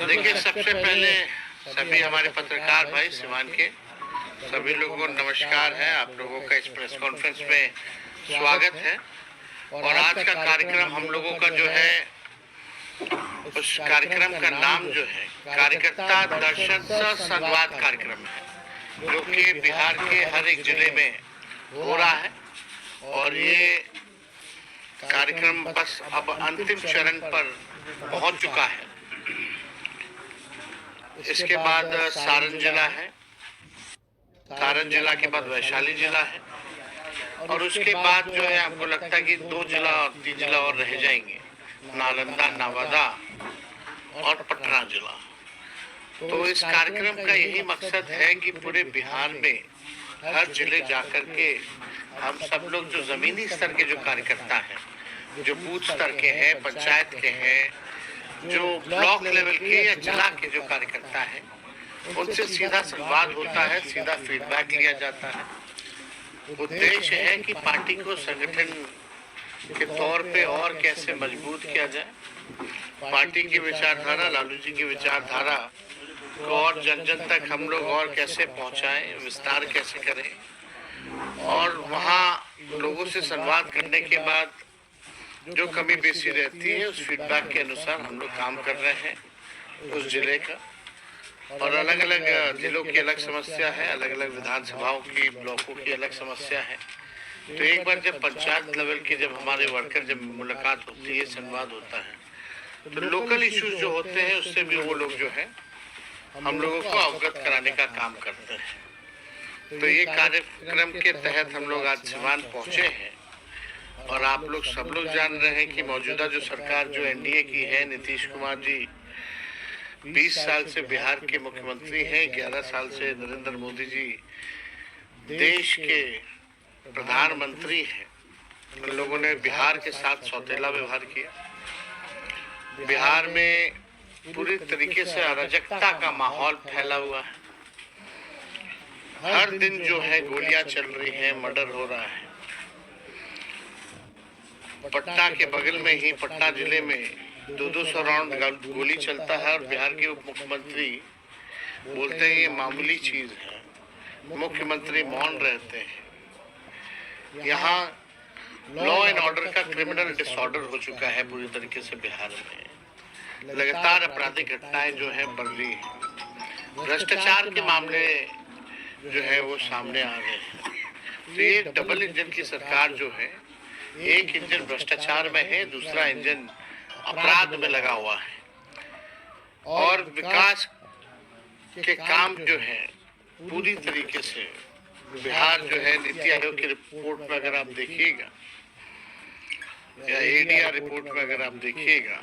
देखिए, सबसे पहले सभी हमारे पत्रकार भाई सिवान के सभी लोगों को नमस्कार है। आप लोगों का इस प्रेस कॉन्फ्रेंस में स्वागत है। और आज का कार्यक्रम हम लोगों का जो है, उस कार्यक्रम का नाम जो है कार्यकर्ता दर्शन सह संवाद कार्यक्रम है, जो कि बिहार के हर एक जिले में हो रहा है। और ये कार्यक्रम बस अब अंतिम चरण पर पहुंच चुका है। इसके बाद सारण जिला है, सारण जिला के बाद वैशाली जिला है, और उसके बाद जो है हमको लगता है कि 2 जिला और 3 जिला और रह जाएंगे, नालंदा, नवादा और पटना जिला। तो इस कार्यक्रम का यही मकसद है कि पूरे बिहार में हर जिले जाकर के हम सब लोग जो जमीनी स्तर के जो कार्यकर्ता हैं, जो बूथ स्तर के हैं, पंचायत के हैं, जो ब्लॉक लेवल के या जिला के जो कार्यकर्ता हैं, उनसे सीधा संवाद होता है, सीधा फीडबैक लिया जाता है। उद्देश्य है कि पार्टी को संगठन के तौर पे और कैसे मजबूत किया जाए, पार्टी की विचारधारा, लालू जी की विचारधारा को और जन जन तक हम लोग और कैसे पहुंचाएं, विस्तार कैसे करें। और वहाँ लोगों से संवाद करने के बाद जो कमी बेसी रहती है, उस फीडबैक के अनुसार हम लोग काम कर रहे हैं उस जिले का। और अलग अलग जिलों की अलग समस्या है, अलग अलग विधानसभाओं की, ब्लॉकों की अलग समस्या है। तो एक बार जब पंचायत लेवल की जब हमारे वर्कर जब मुलाकात होती है, संवाद होता है, तो लोकल इश्यूज जो होते हैं उससे भी वो लोग जो है हम लोगों को अवगत कराने का काम करते हैं। तो ये कार्यक्रम के तहत हम लोग आज सिवान पहुंचे हैं। और आप लोग सब लोग जान रहे हैं कि मौजूदा जो सरकार जो एनडीए की है, नीतीश कुमार जी 20 साल से बिहार के मुख्यमंत्री हैं, 11 साल से नरेंद्र मोदी जी देश के प्रधानमंत्री हैं। उन लोगों ने बिहार के साथ सौतेला व्यवहार किया। बिहार में पूरी तरीके से अराजकता का माहौल फैला हुआ है। हर दिन जो है गोलियां चल रही हैं, मर्डर हो रहा है। पटना के बगल में ही पटना जिले में 200 राउंड गोली चलता है, और बिहार के उप मुख्यमंत्री बोलते हैं ये मामूली चीज है। मुख्यमंत्री मौन रहते हैं। यहाँ लॉ एंड ऑर्डर का क्रिमिनल डिसऑर्डर हो चुका है पूरी तरीके से बिहार में। लगातार आपराधिक घटनाएं जो है बढ़ रही है। भ्रष्टाचार के मामले जो है वो सामने आ गए हैं। तो ये डबल इंजन की सरकार जो है, एक इंजन भ्रष्टाचार में है, दूसरा इंजन अपराध में लगा हुआ है। और विकास के काम जो है पूरी तरीके से बिहार जो है, नीति आयोग की रिपोर्ट में अगर आप देखिएगा या एडीआर रिपोर्ट में अगर आप देखिएगा,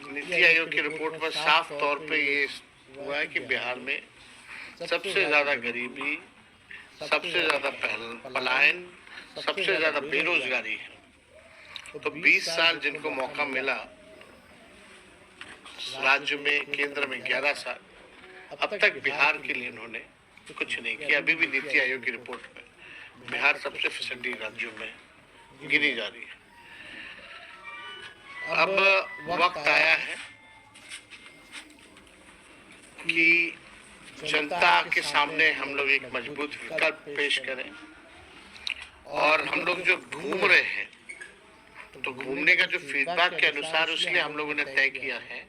नीति आयोग की रिपोर्ट में साफ तौर पे ये हुआ है कि बिहार में सबसे ज्यादा गरीबी, सबसे ज्यादा पलायन, सबसे ज्यादा बेरोजगारी है। तो 20 साल जिनको मौका मिला राज्य में, केंद्र में 11 साल, अब तक बिहार के लिए इन्होंने कुछ नहीं किया। अभी भी नीति आयोग की रिपोर्ट में बिहार सबसे फिसड्डी राज्यों में गिनी जा रही है। अब वक्त आया है कि जनता के सामने हम लोग एक मजबूत विकल्प पेश करें। और हम लोग जो घूम रहे हैं, तो घूमने का जो फीडबैक के अनुसार उसलिए हम लोगों ने तय किया है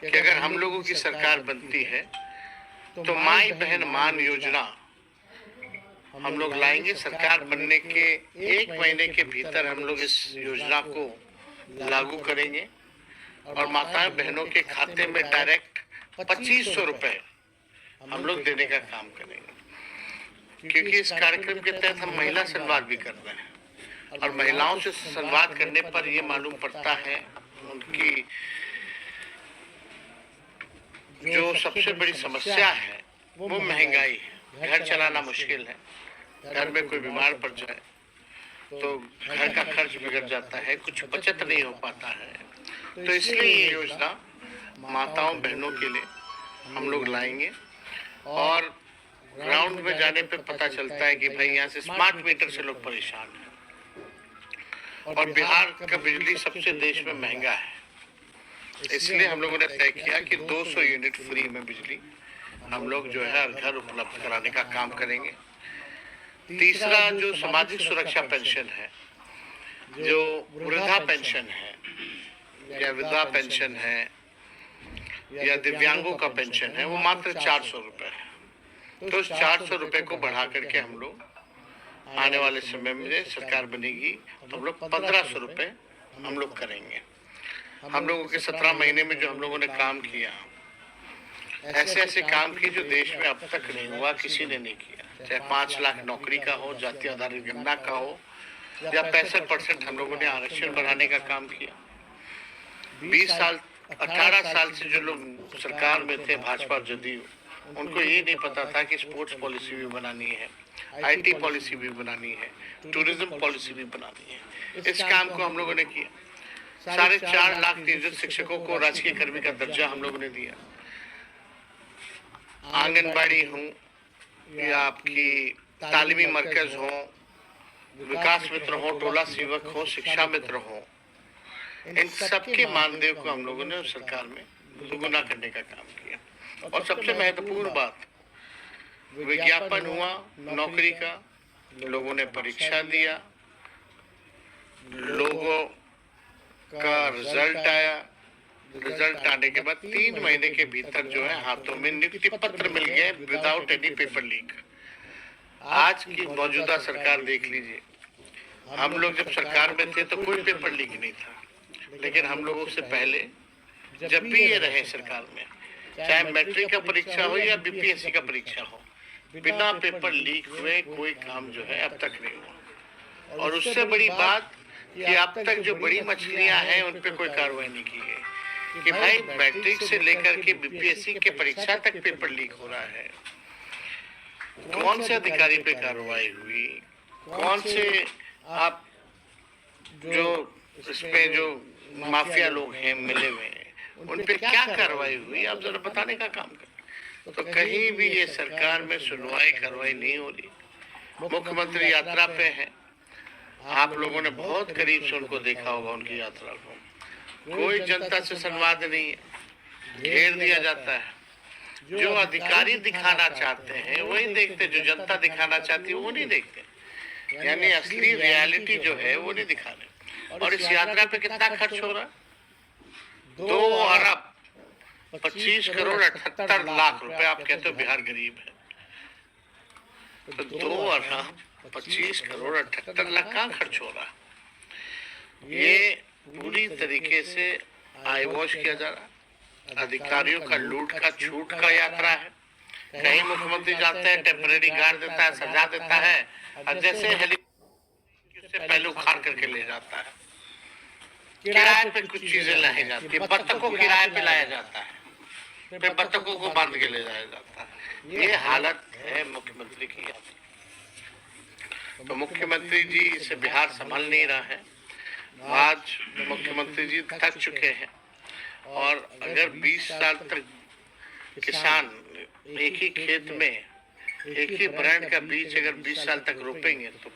कि अगर हम लोगों की सरकार बनती है तो माई बहन मान योजना हम लोग लाएंगे। सरकार बनने के 1 महीने के भीतर हम लोग इस योजना को लागू करेंगे और माताएं बहनों के खाते में डायरेक्ट 2500 रुपए हम लोग देने का काम करेंगे। क्योंकि इस कार्यक्रम के तहत हम महिला संवाद भी कर रहे हैं, और महिलाओं से संवाद करने पर ये मालूम पड़ता है उनकी जो सबसे बड़ी समस्या है वो महंगाई है। घर चलाना मुश्किल है, घर में कोई बीमार पड़ जाए तो घर का खर्च बिगड़ जाता है, कुछ बचत नहीं हो पाता है। तो इसलिए ये योजना माताओं बहनों के लिए हम लोग लाएंगे। और ग्राउंड में जाने पे पता चलता है कि भाई यहाँ से स्मार्ट मीटर से लोग परेशान हैं। और बिहार का बिजली सबसे देश में महंगा है। इसलिए हम लोगों ने तय किया कि 200 यूनिट फ्री में बिजली हम लोग जो है घर उपलब्ध कराने का काम करेंगे। तीसरा जो सामाजिक सुरक्षा पेंशन है, जो वृद्धा पेंशन है या विधवा पेंशन है या दिव्यांगों का पेंशन है, वो मात्र 400 रुपए है। तो उस 400 रुपए को बढ़ा करके हम लोग आने वाले समय में सरकार बनेगी तो हम लोग 1500 रुपए हम लोग करेंगे। हम लोगों के 17 महीने में जो हम लोगों ने काम किया, ऐसे ऐसे काम किए जो देश में अब तक नहीं हुआ, किसी ने नहीं किया। चाहे 5 लाख नौकरी का हो, जातीय आधारित गणना का हो, या 65% हम लोगों ने आरक्षण बढ़ाने का काम किया। 18 साल से जो लोग सरकार में थे, भाजपा जदयू, उनको ये नहीं पता था कि स्पोर्ट्स पॉलिसी भी बनानी है, IT पॉलिसी भी बनानी है, टूरिज्म पॉलिसी भी बनानी है। इस काम को हम लोगों ने किया। 4.5 लाख नियोजित शिक्षकों को राजकीय कर्मी का दर्जा हम लोगों ने दिया। आंगनबाड़ी हो या आपकी तालीमी मरकज हो, विकास मित्र हो, टोला सेवक हो, शिक्षा मित्र हो, इन सबके मानदेय को हम लोगों ने सरकार में दुगुना करने का काम किया। और सबसे महत्वपूर्ण बात, विज्ञापन हुआ नौकरी का, लोगों ने परीक्षा दिया, लोगों का रिजल्ट आया। रिजल्ट आने के बाद 3 महीने के भीतर जो है हाथों में नियुक्ति पत्र मिल गए विदाउट एनी पेपर लीक। आज की मौजूदा सरकार देख लीजिए, हम लोग जब सरकार में थे तो कोई पेपर लीक नहीं था, लेकिन हम लोगों से पहले जब भी ये रहे सरकार में, चाहे मैट्रिक का परीक्षा हो या BPSC का परीक्षा हो, बिना पेपर लीक हुए कोई काम जो है अब तक नहीं हुआ। और उससे बड़ी बात कि अब तक जो बड़ी मछलियां हैं उन पे कोई कार्रवाई नहीं की गई कि भाई मैट्रिक से लेकर के BPSC के परीक्षा तक पेपर लीक हो रहा है। कौन से अधिकारी पे कार्रवाई हुई, कौन से आप जो इसमें जो माफिया लोग हैं मिले हुए हैं, उन पे क्या कार्रवाई हुई, आप जरा बताने का काम करें। तो कहीं भी ये सरकार में सुनवाई कार्रवाई नहीं हो रही। मुख्यमंत्री यात्रा पे है, आप लोगों ने बहुत करीब से उनको देखा होगा, उनकी यात्रा को। कोई जनता से संवाद नहीं है, घेर दिया जाता है। जो अधिकारी दिखाना चाहते हैं वही देखते, जो जनता दिखाना चाहती है वो नहीं देखते। यानी असली रियलिटी जो है वो नहीं दिखा रहे। और इस यात्रा पे कितना खर्च हो रहा है? 2 अरब 25 करोड़ 78 लाख रुपए। आप कहते हो बिहार गरीब है, तो 2 अरब 25 करोड़ 78 लाख कहाँ खर्च हो रहा? ये पूरी तरीके से आई वॉश किया जा रहा। अधिकारियों का लूट का छूट का यात्रा है। कहीं मुख्यमंत्री जाते हैं, टेम्परेरी गार्ड देता है, सजा देता है, और जैसे हेलीकॉप्टर से पहले उखाड़ करके ले जाता है। किराए पे कुछ चीजें लाई जाती है, बत्तख को किराए पे लाया जाता है, फिर बत्तखों को बांध के ले जाया जाता है। ये हालत है मुख्यमंत्री की। तो मुख्यमंत्री जी से बिहार संभल नहीं रहा है। आज मुख्यमंत्री जी थक चुके हैं, और अगर 20 साल तक किसान एक ही खेत में एक ही ब्रांड का बीज अगर 20 साल तक रोपेंगे तो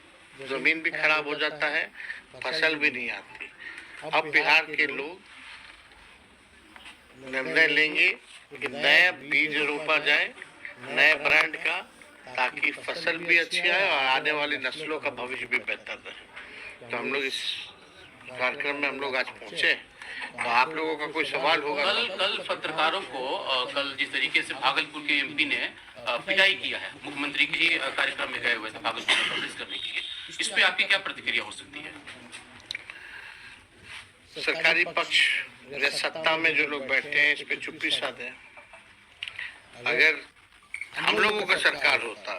जमीन भी खराब हो जाता है, फसल भी नहीं आती। अब बिहार के लोग निर्णय लेंगे कि नया बीज रोपा जाए, नए ब्रांड का, ताकि फसल भी अच्छी आए और आने वाली नस्लों का भविष्य भी बेहतर रहे। तो हम लोग इस कार्यक्रम में हम लोग आज पहुंचे, तो आप लोगों का कोई सवाल होगा? कल पत्रकारों को कल जिस तरीके से भागलपुर के MP ने पिटाई किया है, मुख्यमंत्री के ही कार्यक्रम में गए हुए थे भागलपुर में कवरेज करने के लिए, इस पे आपकी क्या प्रतिक्रिया हो सकती है? सरकारी पक्ष या सत्ता में जो लोग बैठे हैं इस पे चुप्पी साधे। अगर हम लोगों का सरकार होता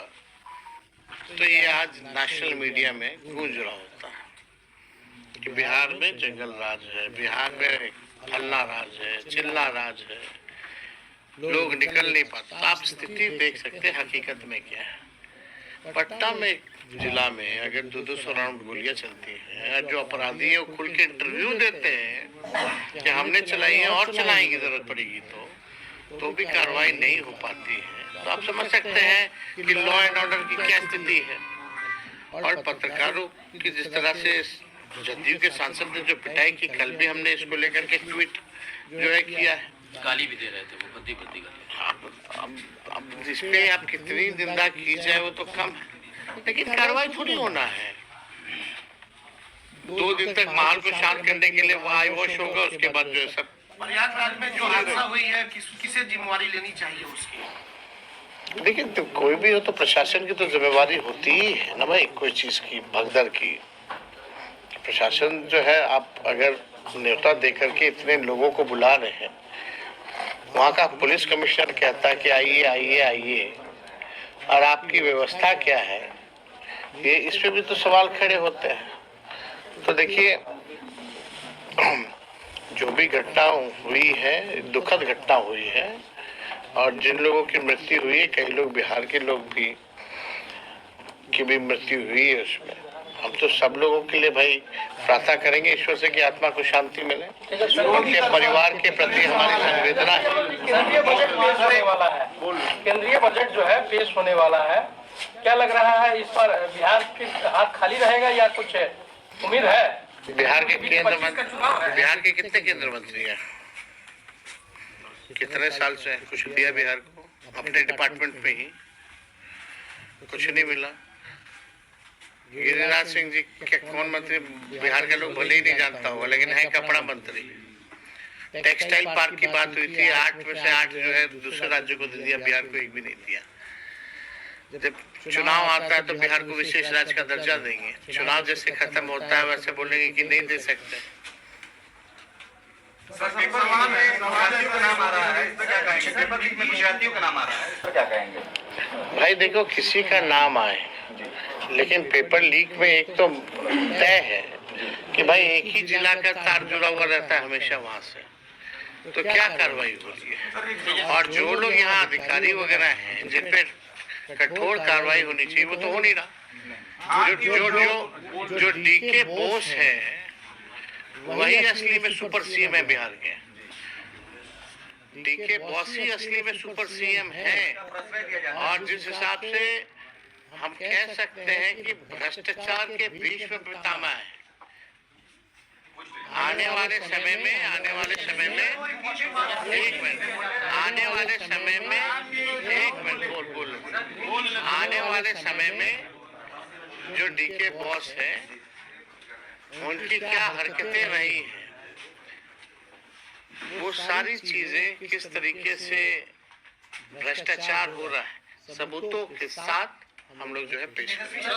तो ये आज नेशनल मीडिया में गूंज रहा होता कि बिहार में जंगल राज है, बिहार में हल्ला राज है, चिल्ला राज है, लोग निकल नहीं पाते। आप स्थिति देख सकते हैं हकीकत में क्या है। पटना में जिला में अगर 200 राउंड गोलियां चलती हैं, जो अपराधी है वो खुल के इंटरव्यू देते हैं कि हमने चलाई है और चलाने की जरूरत पड़ेगी तो भी कार्रवाई नहीं हो पाती है। तो आप समझ सकते हैं कि लॉ एंड ऑर्डर की क्या स्थिति है। और पत्रकारों की जिस तरह से जदयू के सांसद ने जो पिटाई की, कल भी हमने इसको लेकर के ट्वीट जो है किया है। गाली भी दे रहे थे, वो बद्दी बद्दी गाली। अब जिस पे आप कितनी निंदा की जाए वो तो कम है, लेकिन कार्रवाई थोड़ी होना है। 2 दिन तक माहौल को शांत करने के लिए वो आईवॉश होगा, उसके बाद जो है सब। प्रयागराज में जो हादसा हुई है किसे जिम्मेवारी लेनी चाहिए उसकी? देखिए, तो कोई भी हो तो प्रशासन की तो जिम्मेवारी होती ही है ना भाई, कोई चीज की भगदड़ की। प्रशासन जो है, आप अगर न्योता देकर के इतने लोगों को बुला रहे हैं, वहाँ का पुलिस कमिश्नर कहता है कि आइए आइए आइए, और आपकी व्यवस्था क्या है, ये इस पे भी तो सवाल खड़े होते हैं। तो देखिए, जो भी घटना हुई है, दुखद घटना हुई है, और जिन लोगों की मृत्यु हुई है, कई लोग बिहार के लोग भी की भी मृत्यु हुई है उसमें। हम तो सब लोगों के लिए भाई प्रार्थना करेंगे ईश्वर से कि आत्मा को शांति मिले। उनके परिवार के प्रति हमारी संवेदना है। केंद्रीय बजट पेश होने वाला है, केंद्रीय बजट जो है पेश होने वाला है, क्या लग रहा है इस पर बिहार के हाथ खाली रहेगा या कुछ उम्मीद है? बिहार के कितने केंद्र मंत्री हैं? कितने साल से कुछ दिया बिहार को? अपने डिपार्टमेंट में ही कुछ नहीं मिला। गिरिराज सिंह जी के कौन मंत्री बिहार के लोग भले ही नहीं जानता होगा, लेकिन है कपड़ा मंत्री। टेक्सटाइल पार्क की बात हुई थी, 8 में से 8 जो है दूसरे राज्यों को दे दिया, बिहार को एक भी नहीं दिया। जब चुनाव आता है तो बिहार को विशेष राज्य का दर्जा देंगे, चुनाव जैसे खत्म होता है वैसे बोलेंगे कि नहीं दे सकते। भाई देखो, किसी का नाम आए, लेकिन पेपर लीक में एक तो तय है कि भाई एक ही जिला का तार जुड़ा हुआ रहता है हमेशा वहां से, तो क्या कार्रवाई हो रही है? और जो लोग यहाँ अधिकारी वगैरह हैं जिन पे कठोर कार्रवाई होनी चाहिए, वो तो हो नहीं रहा। जो डीके बोस है वही असली में सुपर सीएम है बिहार के। डीके बॉस ही असली में सुपर सीएम है। और जिस हिसाब से हम कह सकते हैं कि भ्रष्टाचार के बीच में पितामह है, आने वाले समय में एक मिनट आने वाले समय में जो डीके बॉस है उनकी क्या हरकतें रही हैं, वो सारी चीजें किस तरीके से भ्रष्टाचार हो रहा है, सबूतों के साथ हम लोग जो है पेश करेंगे।